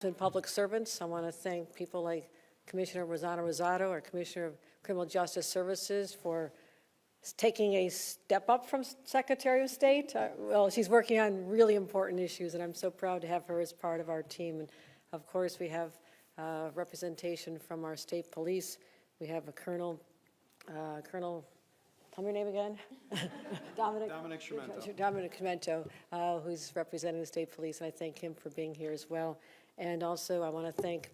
And public servants. I want to thank people like Commissioner Rosanna Rosado, our Commissioner of Criminal Justice Services, for taking a step up from Secretary of State. Well, she's working on really important issues, and I'm so proud to have her as part of our team. And of course, we have representation from our state police. We have a Colonel, tell me your name again? Dominic Schimento, who's representing the state police, and I thank him for being here as well. And also, I want to thank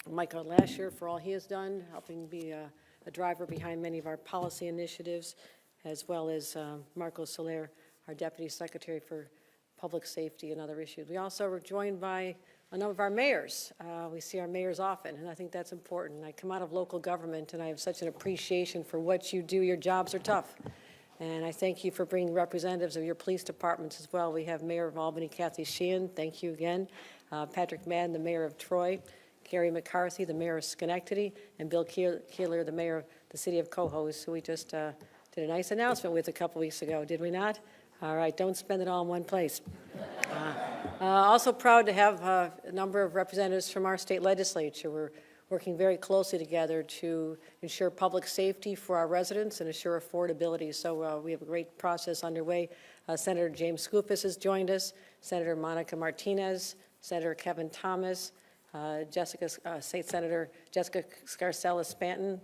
Michael Lasher for all he has done, helping be a driver behind many of our policy initiatives, as well as Marco Soler, our Deputy Secretary for Public Safety and other issues. We also were joined by a number of our mayors. We see our mayors often, and I think that's important. I come out of local government, and I have such an appreciation for what you do. Your jobs are tough. And I thank you for bringing representatives of your police departments as well. We have Mayor of Albany, Kathy Sheehan. Thank you again. Patrick Madden, the Mayor of Troy. Gary McCarthy, the Mayor of Schenectady. And Bill Keeler, the Mayor of the City of Cohoes, who we just did a nice announcement with a couple weeks ago. Did we not? All right, don't spend it all in one place. Also proud to have a number of representatives from our state legislature. We're working very closely together to ensure public safety for our residents and assure affordability. So we have a great process underway. Senator James Skoufis has joined us, Senator Monica Martinez, Senator Kevin Thomas, State Senator Jessica Scarcella-Spanton,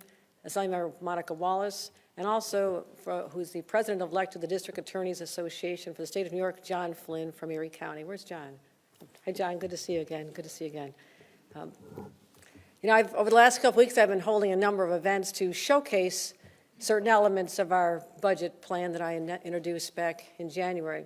Assemblymember Monica Wallace, and also who's the president-elect of the District Attorneys Association for the state of New York, John Flynn from Erie County. Where's John? Hi, John. Good to see you again. Good to see you again. You know, over the last couple weeks, I've been holding a number of events to showcase certain elements of our budget plan that I introduced back in January.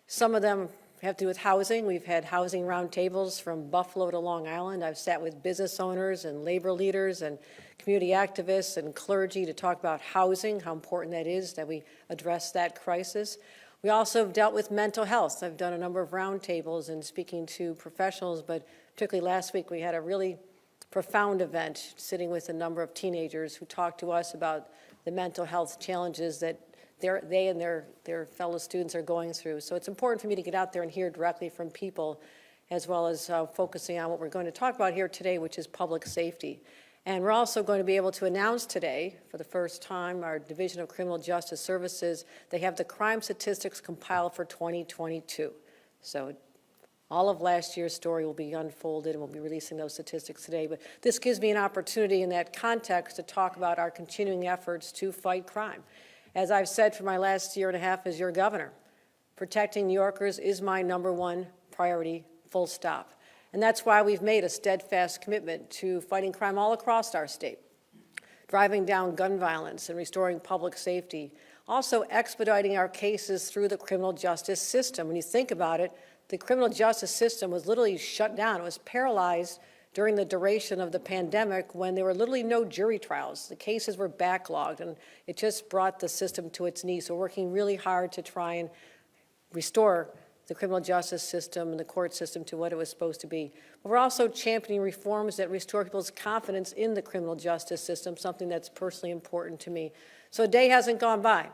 Some of them have to do with housing. We've had housing roundtables from Buffalo to Long Island. I've sat with business owners and labor leaders and community activists and clergy to talk about housing, how important that is, that we address that crisis. We also have dealt with mental health. I've done a number of roundtables and speaking to professionals, but particularly last week we had a really profound event sitting with a number of teenagers who talked to us about the mental health challenges that they and their fellow students are going through. So it's important for me to get out there and hear directly from people, as well as focusing on what we're going to talk about here today, which is public safety. And we're also going to be able to announce today, for the first time, our Division of Criminal Justice Services, they have the crime statistics compiled for 2022. So all of last year's story will be unfolded, and we'll be releasing those statistics today. But this gives me an opportunity in that context to talk about our continuing efforts to fight crime. As I've said for my last year and a half as your governor, protecting New Yorkers is my #1 priority, full stop. And that's why we've made a steadfast commitment to fighting crime all across our state, driving down gun violence and restoring public safety, also expediting our cases through the criminal justice system. When you think about it, the criminal justice system was literally shut down. It was paralyzed during the duration of the pandemic when there were literally no jury trials. The cases were backlogged, and it just brought the system to its knees. So we're working really hard to try and restore the criminal justice system and the court system to what it was supposed to be. But we're also championing reforms that restore people's confidence in the criminal justice system, something that's personally important to me. So a day hasn't gone by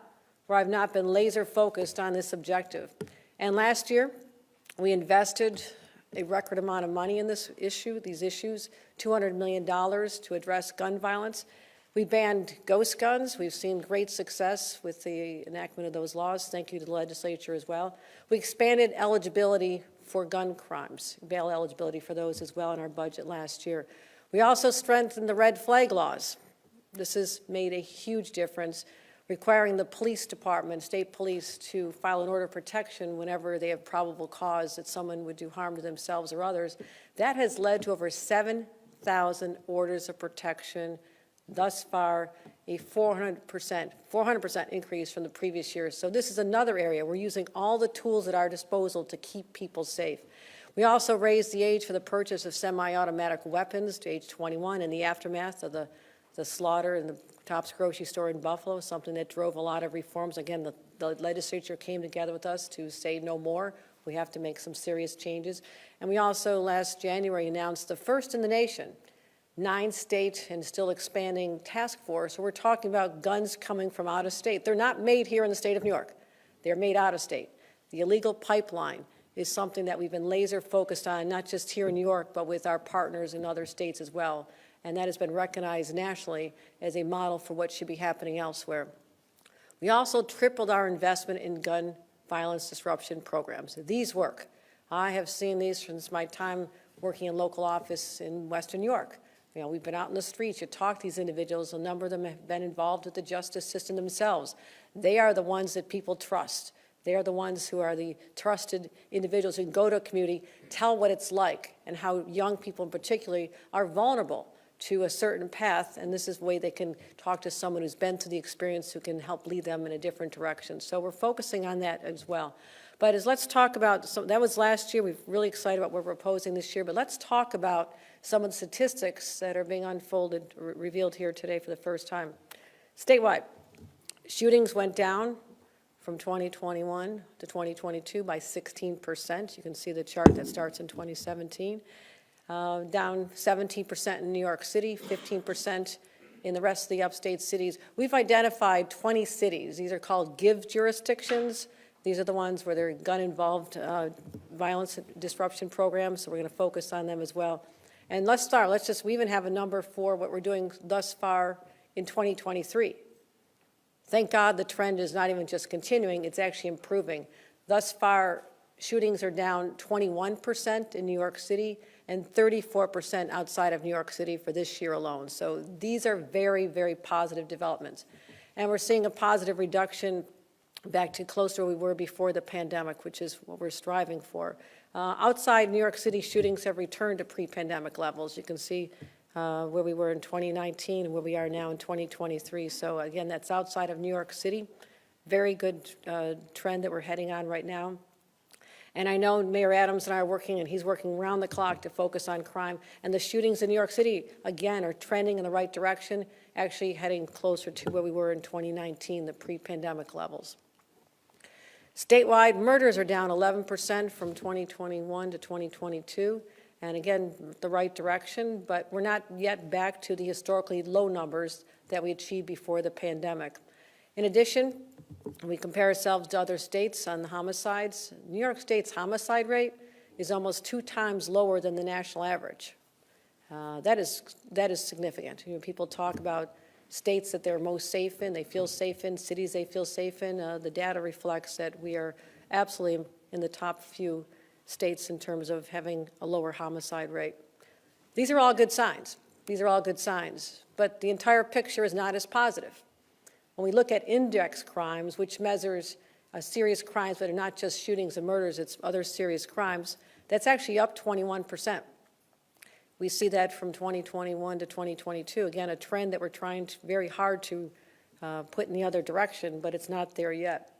where I've not been laser focused on this objective. And last year, we invested a record amount of money in these issues, $200 million to address gun violence. We banned ghost guns. We've seen great success with the enactment of those laws. Thank you to the legislature as well. We expanded eligibility for gun crimes, bail eligibility for those as well in our budget last year. We also strengthened the red flag laws. This has made a huge difference, requiring the police department, state police, to file an order of protection whenever they have probable cause that someone would do harm to themselves or others. That has led to over 7,000 orders of protection thus far, a 400% increase from the previous year. So this is another area. We're using all the tools at our disposal to keep people safe. We also raised the age for the purchase of semi-automatic weapons to age 21 in the aftermath of the slaughter in the Tops grocery store in Buffalo, something that drove a lot of reforms. Again, the legislature came together with us to say no more. We have to make some serious changes. And we also, last January, announced the first in the nation 9-state and still expanding task force. So we're talking about guns coming from out of state. They're not made here in the state of New York. They're made out of state. The illegal pipeline is something that we've been laser focused on, not just here in New York, but with our partners in other states as well. And that has been recognized nationally as a model for what should be happening elsewhere. We also tripled our investment in gun violence disruption programs. These work. I have seen these since my time working in local office in Western New York. You know, we've been out in the streets, you talk to these individuals, a number of them have been involved with the justice system themselves. They are the ones that people trust. They are the ones who are the trusted individuals who can go to a community, tell what it's like, and how young people in particular are vulnerable to a certain path, and this is the way they can talk to someone who's been through the experience who can help lead them in a different direction. So we're focusing on that as well. But let's talk about, that was last year, we're really excited about what we're proposing this year, but let's talk about some of the statistics that are being unfolded, revealed here today for the first time. Statewide, shootings went down from 2021 to 2022 by 16%. You can see the chart that starts in 2017. Down 17% in New York City, 15% in the rest of the upstate cities. We've identified 20 cities. These are called GIVE jurisdictions. These are the ones where there are gun-involved violence disruption programs, so we're going to focus on them as well. And let's start. We even have a number for what we're doing thus far in 2023. Thank God the trend is not even just continuing, it's actually improving. Thus far, shootings are down 21% in New York City and 34% outside of New York City for this year alone. So these are very, very positive developments. And we're seeing a positive reduction back to close to where we were before the pandemic, which is what we're striving for. Outside New York City, shootings have returned to pre-pandemic levels. You can see where we were in 2019 and where we are now in 2023. So again, that's outside of New York City. Very good trend that we're heading on right now. And I know Mayor Adams and I are working, and he's working around the clock to focus on crime. And the shootings in New York City, again, are trending in the right direction, actually heading closer to where we were in 2019, the pre-pandemic levels. Statewide, murders are down 11% from 2021 to 2022. And again, the right direction, but we're not yet back to the historically low numbers that we achieved before the pandemic. In addition, we compare ourselves to other states on the homicides. New York State's homicide rate is almost 2 times lower than the national average. That is significant. You know, people talk about states that they're most safe in, they feel safe in, cities they feel safe in. The data reflects that we are absolutely in the top few states in terms of having a lower homicide rate. These are all good signs. These are all good signs. But the entire picture is not as positive. When we look at index crimes, which measures serious crimes that are not just shootings and murders, it's other serious crimes, that's actually up 21%. We see that from 2021 to 2022. Again, a trend that we're trying very hard to put in the other direction, but it's not there yet.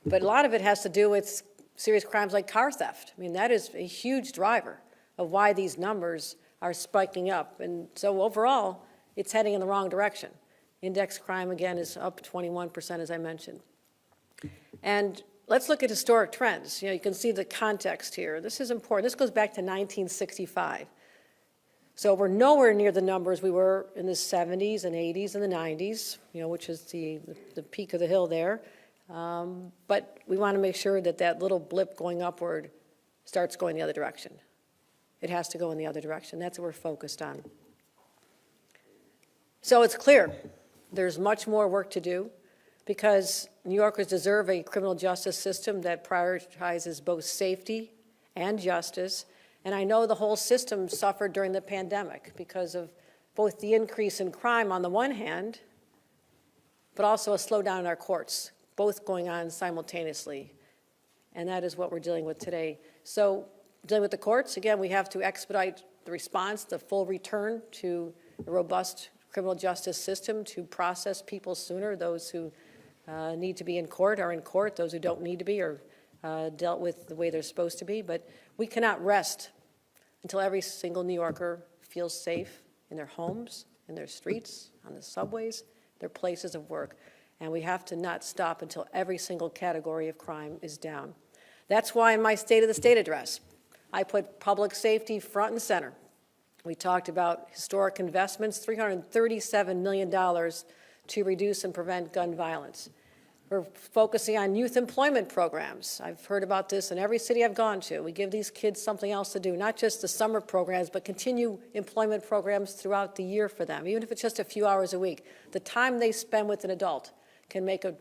But a lot of it has to do with serious crimes like car theft. I mean, that is a huge driver of why these numbers are spiking up. And so overall, it's heading in the wrong direction. Index crime, again, is up 21%, as I mentioned. And let's look at historic trends. You know, you can see the context here. This is important. This goes back to 1965. So we're nowhere near the numbers we were in the 70s and 80s and the 90s, you know, which is the peak of the hill there. But we want to make sure that that little blip going upward starts going the other direction. It has to go in the other direction. That's what we're focused on. So it's clear there's much more work to do because New Yorkers deserve a criminal justice system that prioritizes both safety and justice. And I know the whole system suffered during the pandemic because of both the increase in crime on the one hand, but also a slowdown in our courts, both going on simultaneously. And that is what we're dealing with today. So dealing with the courts, again, we have to expedite the response, the full return to a robust criminal justice system to process people sooner. Those who need to be in court are in court. Those who don't need to be are dealt with the way they're supposed to be. But we cannot rest until every single New Yorker feels safe in their homes, in their streets, on the subways, their places of work. And we have to not stop until every single category of crime is down. That's why in my State of the State address, I put public safety front and center. We talked about historic investments, $337 million to reduce and prevent gun violence. We're focusing on youth employment programs. I've heard about this in every city I've gone to. We give these kids something else to do, not just the summer programs, but continue employment programs throughout the year for them, even if it's just a few hours a week. The time they spend with an adult can make a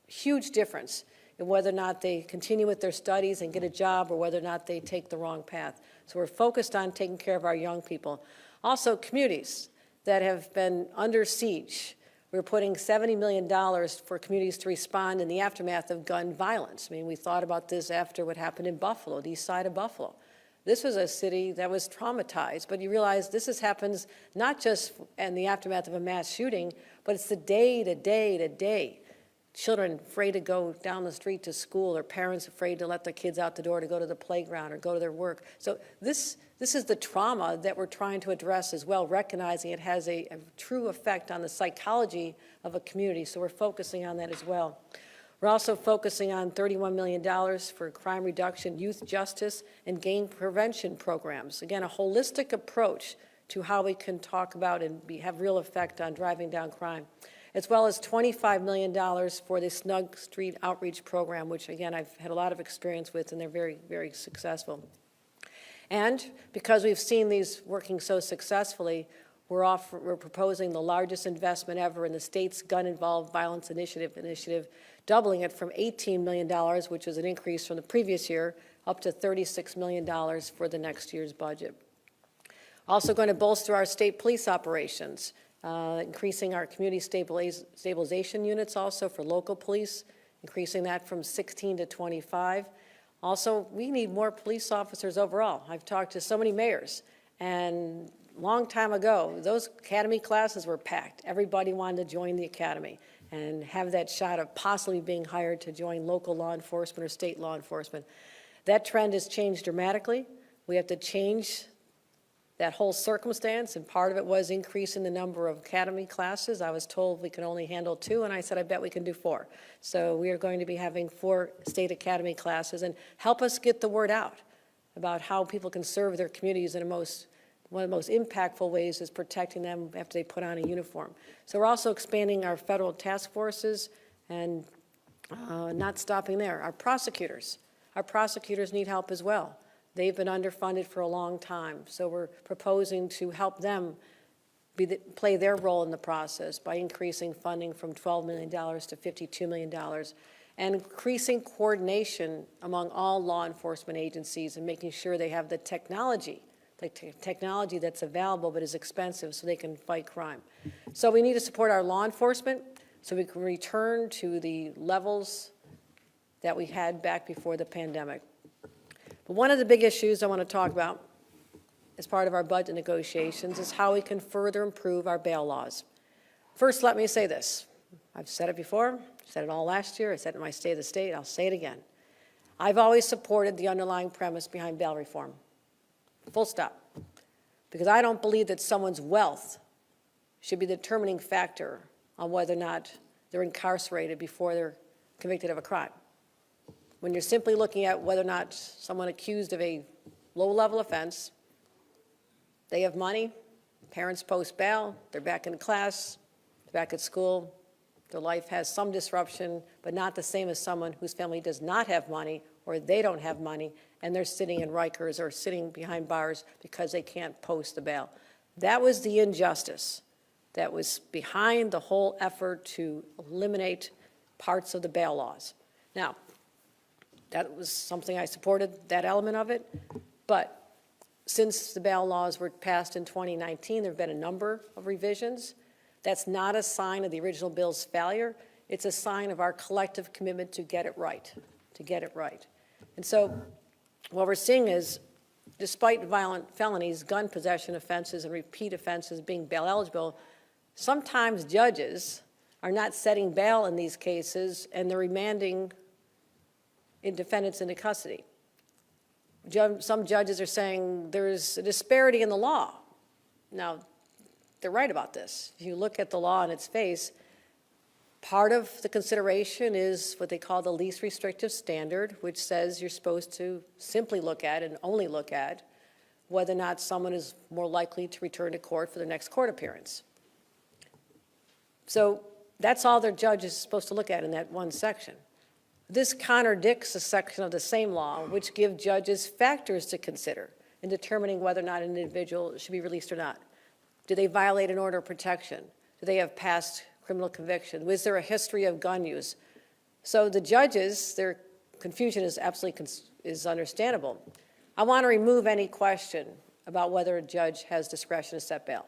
huge difference in whether or not they continue with their studies and get a job or whether or not they take the wrong path. So we're focused on taking care of our young people. Also, communities that have been under siege. We're putting $70 million for communities to respond in the aftermath of gun violence. I mean, we thought about this after what happened in Buffalo, the east side of Buffalo. This was a city that was traumatized, but you realize this happens not just in the aftermath of a mass shooting, but it's the day-to-day. Children afraid to go down the street to school, or parents afraid to let their kids out the door to go to the playground or go to their work. So this is the trauma that we're trying to address as well, recognizing it has a true effect on the psychology of a community. So we're focusing on that as well. We're also focusing on $31 million for crime reduction, youth justice, and gang prevention programs. Again, a holistic approach to how we can talk about and have real effect on driving down crime, as well as $25 million for the Snug Street Outreach Program, which, again, I've had a lot of experience with, and they're very, very successful. And because we've seen these working so successfully, we're proposing the largest investment ever in the state's gun-involved violence initiative, doubling it from $18 million, which is an increase from the previous year, up to $36 million for the next year's budget. Also going to bolster our state police operations, increasing our community stabilization units also for local police, increasing that from 16 to 25. Also, we need more police officers overall. I've talked to so many mayors, and a long time ago, those academy classes were packed. Everybody wanted to join the academy and have that shot of possibly being hired to join local law enforcement or state law enforcement. That trend has changed dramatically. We have to change that whole circumstance, and part of it was increasing the number of academy classes. I was told we could only handle 2, and I said, I bet we can do 4. So we are going to be having 4 state academy classes, and help us get the word out about how people can serve their communities in one of the most impactful ways is protecting them after they put on a uniform. So we're also expanding our federal task forces and not stopping there. Our prosecutors need help as well. They've been underfunded for a long time, so we're proposing to help them play their role in the process by increasing funding from $12 million to $52 million, and increasing coordination among all law enforcement agencies and making sure they have the technology that's available but is expensive so they can fight crime. So we need to support our law enforcement so we can return to the levels that we had back before the pandemic. But one of the big issues I want to talk about as part of our budget negotiations is how we can further improve our bail laws. First, let me say this. I've said it before, said it all last year, I said it in my State of the State, I'll say it again. I've always supported the underlying premise behind bail reform. Full stop. Because I don't believe that someone's wealth should be the determining factor on whether or not they're incarcerated before they're convicted of a crime. When you're simply looking at whether or not someone accused of a low-level offense, they have money, parents post bail, they're back in class, they're back at school, their life has some disruption, but not the same as someone whose family does not have money or they don't have money, and they're sitting in Rikers or sitting behind bars because they can't post the bail. That was the injustice that was behind the whole effort to eliminate parts of the bail laws. Now, that was something I supported, that element of it, but since the bail laws were passed in 2019, there have been a number of revisions. That's not a sign of the original bill's failure. It's a sign of our collective commitment to get it right, And so what we're seeing is, despite violent felonies, gun possession offenses, and repeat offenses being bail eligible, sometimes judges are not setting bail in these cases, and they're remanding defendants into custody. Some judges are saying there's a disparity in the law. Now, they're right about this. If you look at the law in its face, part of the consideration is what they call the least restrictive standard, which says you're supposed to simply look at and only look at whether or not someone is more likely to return to court for their next court appearance. So That's all their judge is supposed to look at in that one section. This contradicts a section of the same law which give judges factors to consider in determining whether or not an individual should be released or not. Do they violate an order of protection? Do they have past criminal conviction? Was there a history of gun use? So the judges, their confusion is absolutely is understandable. I want to remove any question about whether a judge has discretion to set bail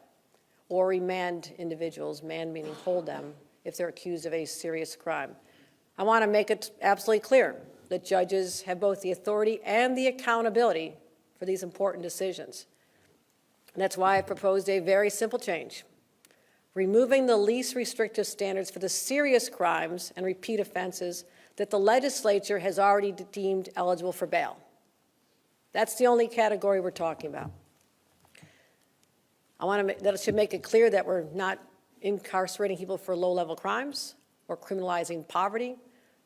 or remand individuals, man meaning hold them, if they're accused of a serious crime. I want to make it absolutely clear that judges have both the authority and the accountability for these important decisions. And that's why I proposed a very simple change, removing the least restrictive standards for the serious crimes and repeat offenses that the legislature has already deemed eligible for bail. That's the only category we're talking about. That should make it clear that we're not incarcerating people for low-level crimes or criminalizing poverty,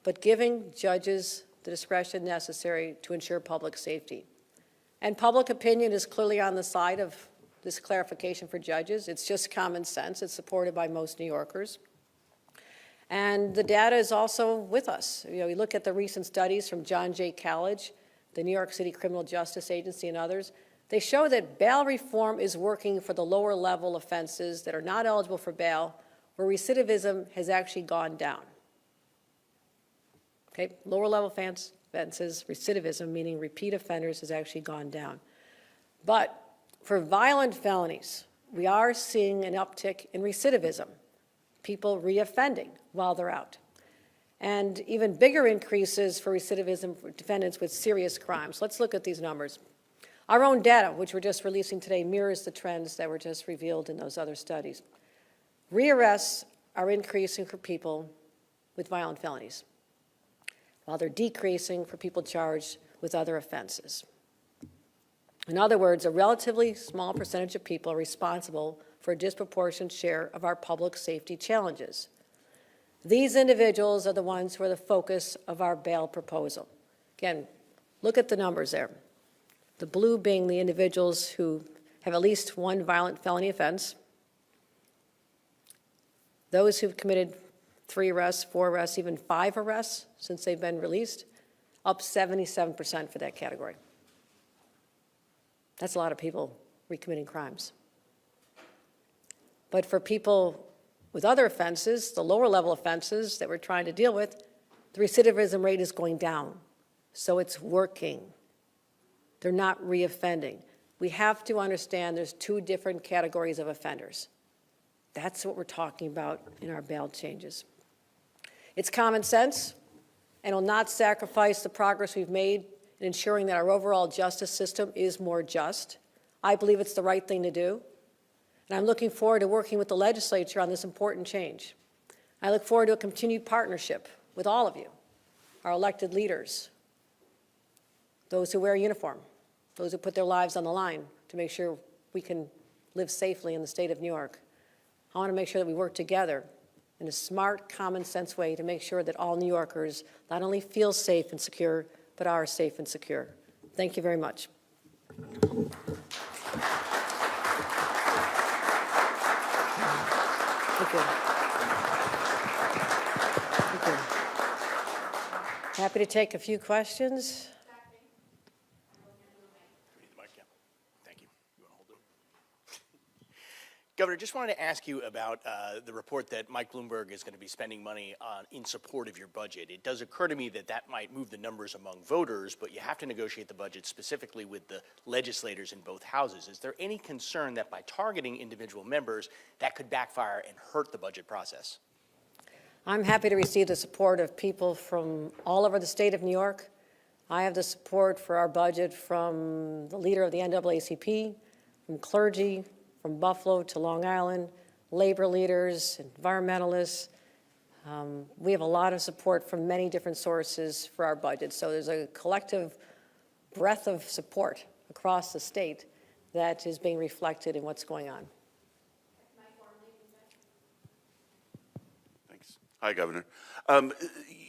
but giving judges the discretion necessary to ensure public safety. And public opinion is clearly on the side of this clarification for judges. It's just common sense. It's supported by most New Yorkers. And the data is also with us. You know, we look at the recent studies from John Jay College, the New York City Criminal Justice Agency, and others. They show that bail reform is working for the lower level offenses that are not eligible for bail, where recidivism has actually gone down. Okay, lower level offenses, recidivism, meaning repeat offenders, has actually gone down. But for violent felonies, we are seeing an uptick in recidivism, people reoffending while they're out. And even bigger increases for recidivism for defendants with serious crimes. Let's look at these numbers. Our own data, which we're just releasing today, mirrors the trends that were just revealed in those other studies. Rearrests are increasing for people with violent felonies, while they're decreasing for people charged with other offenses. In other words, a relatively small percentage of people are responsible for a disproportionate share of our public safety challenges. These individuals are the ones who are the focus of our bail proposal. Again, look at the numbers there. The blue being the individuals who have at least one violent felony offense. Those who've committed 3 arrests, 4 arrests, even 5 arrests since they've been released, up 77% for that category. That's a lot of people recommitting crimes. But for people with other offenses, the lower level offenses that we're trying to deal with, the recidivism rate is going down. So it's working. They're not reoffending. We have to understand there's 2 different categories of offenders. That's what we're talking about in our bail changes. It's common sense, and will not sacrifice the progress we've made in ensuring that our overall justice system is more just. I believe it's the right thing to do, and I'm looking forward to working with the legislature on this important change. I look forward to a continued partnership with all of you, our elected leaders, those who wear a uniform, those who put their lives on the line to make sure we can live safely in the state of New York. I want to make sure that we work together in a smart, common sense way to make sure that all New Yorkers not only feel safe and secure, but are safe and secure. Thank you very much. Thank you. Thank you. Happy to take a few questions. Governor, just wanted to ask you about the report that Mike Bloomberg is going to be spending money on in support of your budget. It does occur to me that that might move the numbers among voters, but you have to negotiate the budget specifically with the legislators in both houses. Is there any concern that by targeting individual members, that could backfire and hurt the budget process? I'm happy to receive the support of people from all over the state of New York. I have the support for our budget from the leader of the NAACP, from clergy, from Buffalo to Long Island, labor leaders, environmentalists. We have a lot of support from many different sources for our budget. So there's a collective breadth of support across the state that is being reflected in what's going on. Thanks. Hi, Governor.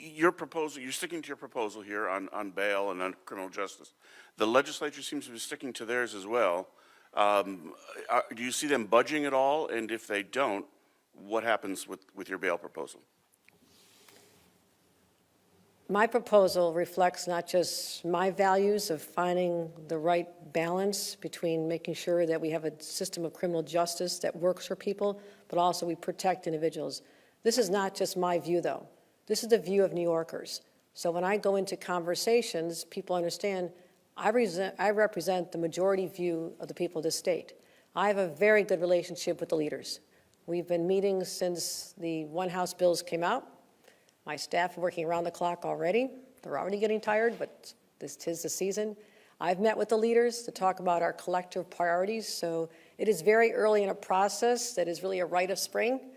Your proposal, you're sticking to your proposal here on bail and on criminal justice. The legislature seems to be sticking to theirs as well. Do you see them budging at all? And if they don't, what happens with your bail proposal? My proposal reflects not just my values of finding the right balance between making sure that we have a system of criminal justice that works for people, but also we protect individuals. This is not just my view, though. This is the view of New Yorkers. So when I go into conversations, people understand I represent the majority view of the people of this state. I have a very good relationship with the leaders. We've been meeting since the one House bills came out. My staff are working around the clock already. They're already getting tired, but this 'tis the season. I've met with the leaders to talk about our collective priorities. So it is very early in a process that is really a rite of spring.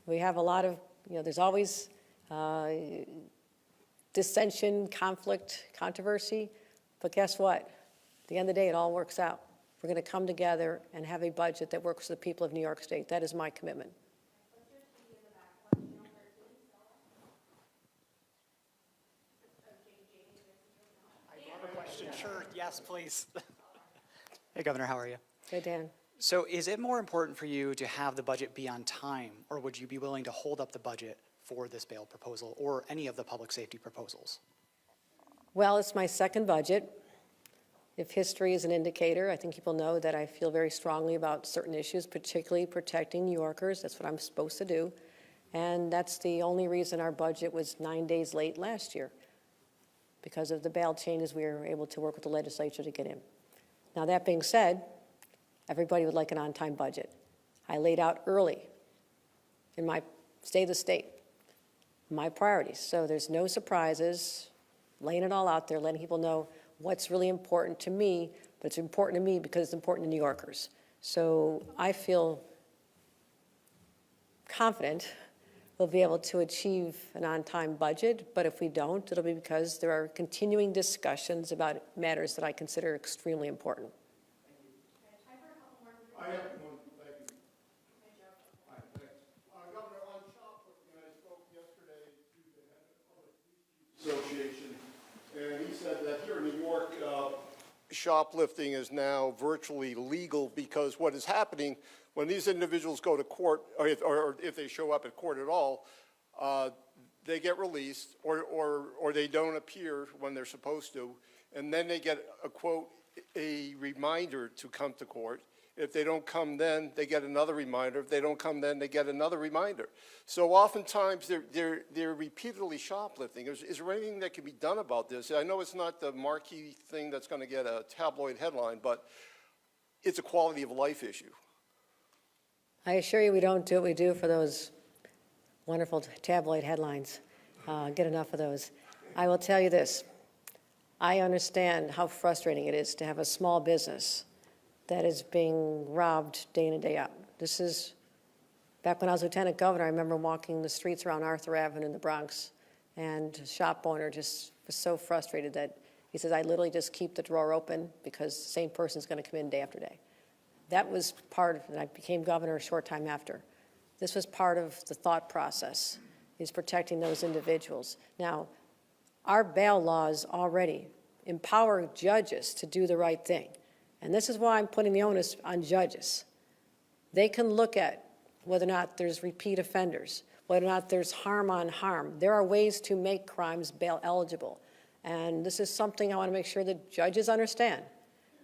We have a lot of, there's always dissension, conflict, controversy. But guess what? At the end of the day, it all works out. We're going to come together and have a budget that works for the people of New York State. That is my commitment. Sure, yes, please. Hey, Governor, how are you? Hey, Dan. So is it more important for you to have the budget be on time, or would you be willing to hold up the budget for this bail proposal or any of the public safety proposals? Well, it's my second budget. If history is an indicator, I think people know that I feel very strongly about certain issues, particularly protecting New Yorkers. That's what I'm supposed to do. And that's the only reason our budget was 9 days late last year. Because of the bail changes, we were able to work with the legislature to get in. Now, that being said, everybody would like an on-time budget. I laid out early in my State of the State my priorities. So there's no surprises, laying it all out there, letting people know what's really important to me, but it's important to me because it's important to New Yorkers. So I feel confident we'll be able to achieve an on-time budget, but if we don't, it'll be because there are continuing discussions about matters that I consider extremely important. I have one, thank you. Hi, thanks. Governor, on shoplifting, I spoke yesterday to the head of the Public Police Association, and he said that here in New York, shoplifting is now virtually legal because what is happening when these individuals go to court, or if they show up at court at all, they get released or they don't appear when they're supposed to, and then they get a quote, a reminder to come to court. If they don't come then, they get another reminder. If they don't come then, they get another reminder. So oftentimes they're repeatedly shoplifting. Is there anything that can be done about this? I know it's not the marquee thing that's going to get a tabloid headline, but it's a quality of life issue. I assure you we don't do what we do for those wonderful tabloid headlines. Get enough of those. I will tell you this. I understand how frustrating it is to have a small business that is being robbed day in and day out. This is, back when I was lieutenant governor, I remember walking the streets around Arthur Avenue in the Bronx, and a shop owner just was so frustrated that he says, I literally just keep the drawer open because the same person's going to come in day after day. That was part of, and I became governor a short time after. This was part of the thought process, is protecting those individuals. Now, our bail laws already empower judges to do the right thing. And this is why I'm putting the onus on judges. They can look at whether or not there's repeat offenders, whether or not there's harm on harm. There are ways to make crimes bail eligible. And this is something I want to make sure that judges understand.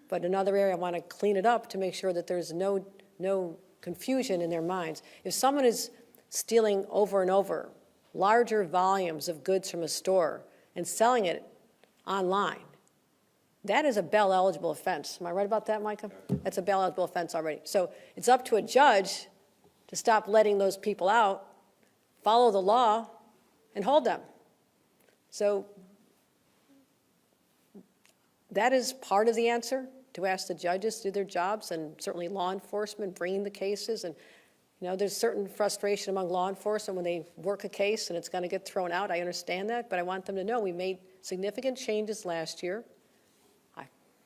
But another area I want to clean it up to make sure that there's no confusion in their minds. If someone is stealing over and over larger volumes of goods from a store and selling it online, that is a bail-eligible offense. Am I right about that, Micah? That's a bail-eligible offense already. So it's up to a judge to stop letting those people out, follow the law, and hold them. So that is part of the answer, to ask the judges to do their jobs, and certainly law enforcement bringing the cases. And there's certain frustration among law enforcement when they work a case and it's going to get thrown out. I understand that, but I want them to know we made significant changes last year.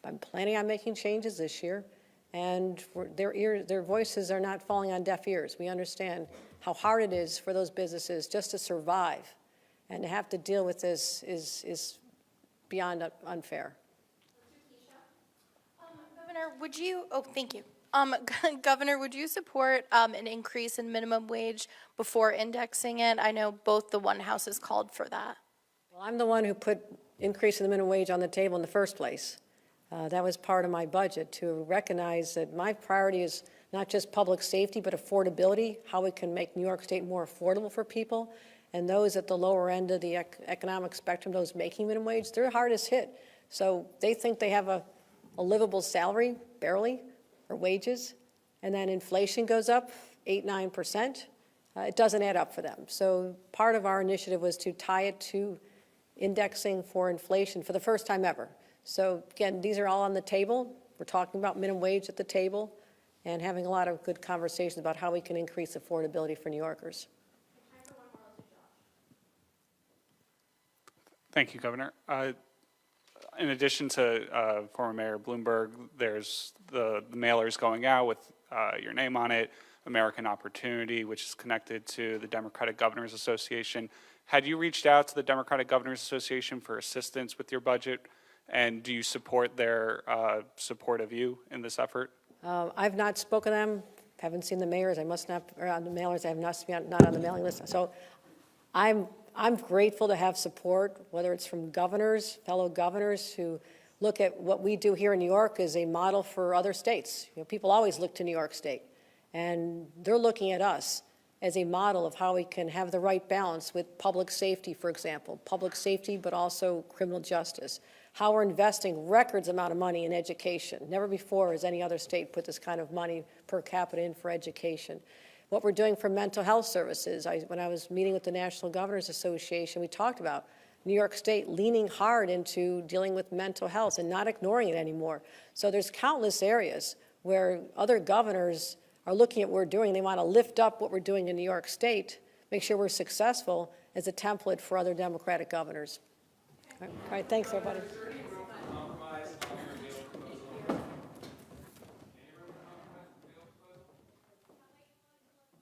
I'm planning on making changes this year, and their voices are not falling on deaf ears. We understand how hard it is for those businesses just to survive, and to have to deal with this is beyond unfair. Governor, would you, thank you. Governor, would you support an increase in minimum wage before indexing it? I know both the one houses called for that. Well, I'm the one who put increasing the minimum wage on the table in the first place. That was part of my budget, to recognize that my priority is not just public safety, but affordability, how we can make New York State more affordable for people. And those at the lower end of the economic spectrum, those making minimum wage, they're hardest hit. So they think they have a livable salary, barely, or wages, and then inflation goes up 8, 9%. It doesn't add up for them. So part of our initiative was to tie it to indexing for inflation for the first time ever. So again, these are all on the table. We're talking about minimum wage at the table and having a lot of good conversations about how we can increase affordability for New Yorkers. Thank you, Governor. In addition to former Mayor Bloomberg, there's the mailers going out with your name on it, American Opportunity, which is connected to the Democratic Governors Association. Had you reached out to the Democratic Governors Association for assistance with your budget, and do you support their support of you in this effort? I've not spoken to them, haven't seen the mayors, I must not, or on the mailers, I have not on the mailing list. So I'm grateful to have support, whether it's from governors, fellow governors who look at what we do here in New York as a model for other states. You know, people always look to New York State, and they're looking at us as a model of how we can have the right balance with public safety, for example, public safety, but also criminal justice. How we're investing records amount of money in education. Never before has any other state put this kind of money per capita in for education. What we're doing for mental health services. When I was meeting with the National Governors Association, we talked about New York State leaning hard into dealing with mental health and not ignoring it anymore. So there's countless areas where other governors are looking at what we're doing. They want to lift up what we're doing in New York State, make sure we're successful as a template for other Democratic governors. All right, thanks, everybody.